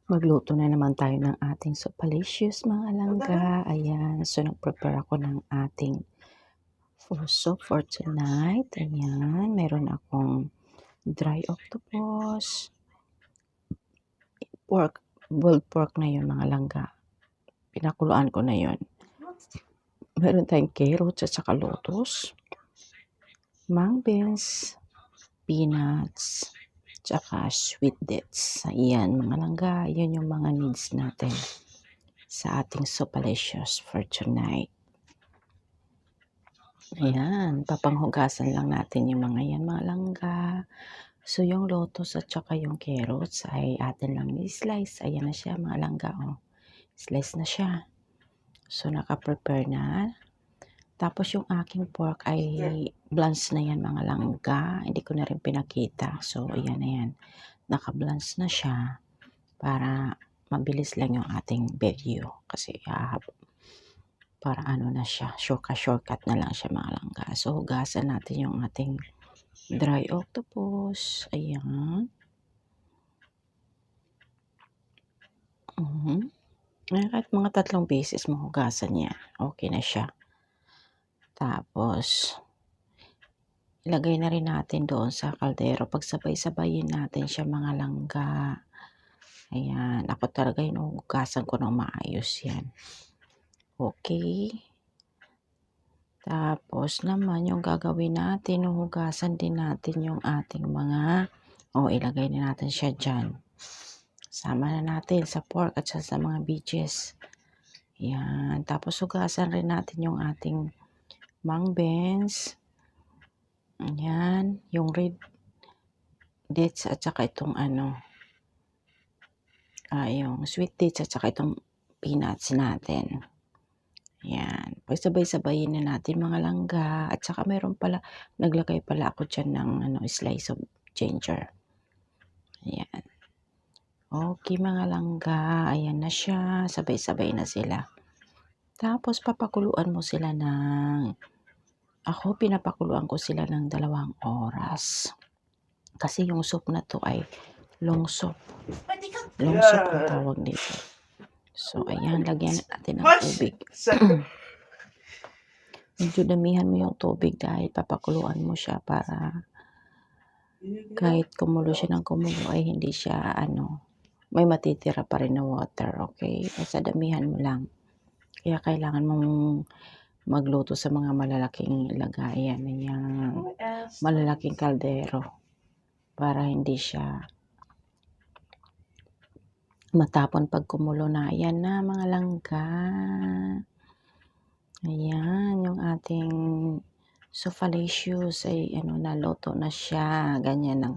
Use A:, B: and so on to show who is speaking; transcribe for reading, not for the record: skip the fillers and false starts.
A: Magluto na naman tayo ng ating supalicious mga langga. Ayan, so nag-prepare ako ng ating soup for tonight. Ayan, meron akong dry octopus, pork, boiled pork na yun mga langga. Pinakuluan ko na yun. Meron tayong carrots at saka lotus, mung beans, peanuts, tsaka sweet dates. Ayan mga langga, yun yung mga needs natin sa ating supalicious for tonight. Ayan, papanghugasan lang natin yung mga yan mga langga. So yung lotus at saka yung carrots ay atin lang i-slice. Ayan na siya mga langga. Oh. Slice na siya. So naka-prepare na. Tapos yung aking pork ay blanch na yan mga langga. Hindi ko na rin pinakita. So ayan na yan. Naka-blanch na siya para mabilis lang yung ating video. Kasi para ano na siya, shortcut na lang siya mga langga. So, hugasan natin yung ating dry octopus. Ayan. Kahit mga 3 beses mo hugasan yan, okay na siya. Tapos, ilagay na rin natin doon sa kaldero. Pagsabay-sabayin natin siya mga langga. Ayan, ako talaga hinuhugasan ko ng maayos yan. Okay. Tapos naman yung gagawin natin, huhugasan din natin yung ating mga, ilagay na natin siya dyan. Sama na natin sa pork at sa mga veggies. Yan. Tapos hugasan rin natin yung ating mung beans. Yan. Yung red dates at saka itong yung sweet dates at saka itong peanuts natin. Yan. Pagsabay-sabayin na natin mga langga. At saka meron pala, naglagay pala ako dyan ng slice of ginger. Ayan. Okay mga langga. Ayan na siya. Sabay-sabay na sila. Tapos papakuluan mo sila ako pinapakuluan ko sila ng 2 oras. Kasi yung soup na to ay long soup. Long soup ang tawag dito. So ayan, lagyan natin ng tubig. Medyo damihan mo yung tubig dahil papakuluan mo siya para kahit kumulo siya ng kumulo ay hindi siya may matitira pa rin na water, okay? Basta damihan mo lang. Kaya kailangan mong magluto sa mga malalaking lagayan, yung malalaking kaldero para hindi siya matapon pag kumulo na. Ayan na mga langga. Ayan, yung ating supalicious ay naluto na siya. Ganyan ang